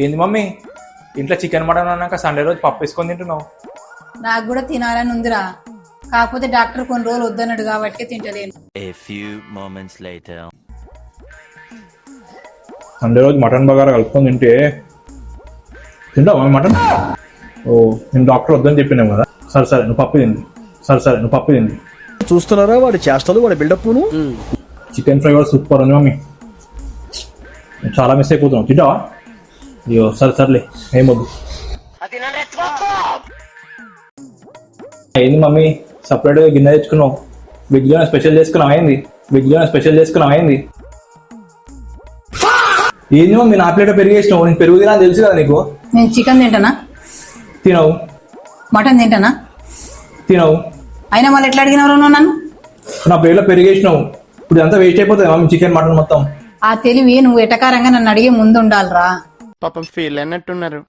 ఏంది మమ్మీ ఇంట్లో chicken mutton అన్నాక సండే రోజు పప్పు వేసుకొని తింటున్నావు? నాకు కూడా తినాలని ఉందిరా, కాకపోతే డాక్టర్ కొన్ని రోజులు వద్దన్నాడు కాబట్టి తింటలేను. సండే రోజు మటన్ బగారా కలుపుకొని తింటావు మటన్? ఓ నేను డాక్టర్ వద్దని చెప్పినావు కదా. సరే నువ్వు పప్పు తింది. చూస్తున్నారా వాడి చేష్టలు, వాడి బిల్డప్. చికెన్ ఫ్రై కూడా సూపర్ ఉంది మమ్మీ, చాలా మిస్ అయిపోతున్నావు. తింటావా? అయ్యో సర్లే ఏమొద్దు. ఏంది మమ్మీ సపరేట్ గిన్నె తెచ్చుకున్నావు? వెజ్లో స్పెషల్ చేసుకున్నావు ఏంది? ఏంది మమ్మీ నా ప్లేట్ పెరిగేసినావు? నేను పెరుగు తినా తెలుసు కదా నీకు. నేను చికెన్ తింటానా? తినవు. మటన్ తింటానా? తినవు. అయినా మళ్ళీ ఎట్లా అడిగినవరు నన్ను? నా ప్లేట్లో పెరిగేసినావు, ఇప్పుడు అంతా వేస్ట్ అయిపోతుంది మమ్మీ చికెన్ మటన్ మొత్తం. ఆ తెలివి నువ్వు ఎటకారంగా నన్ను అడిగే ముందు ఉండాలిరా. పాపం ఫీల్ అన్నట్టున్నారు.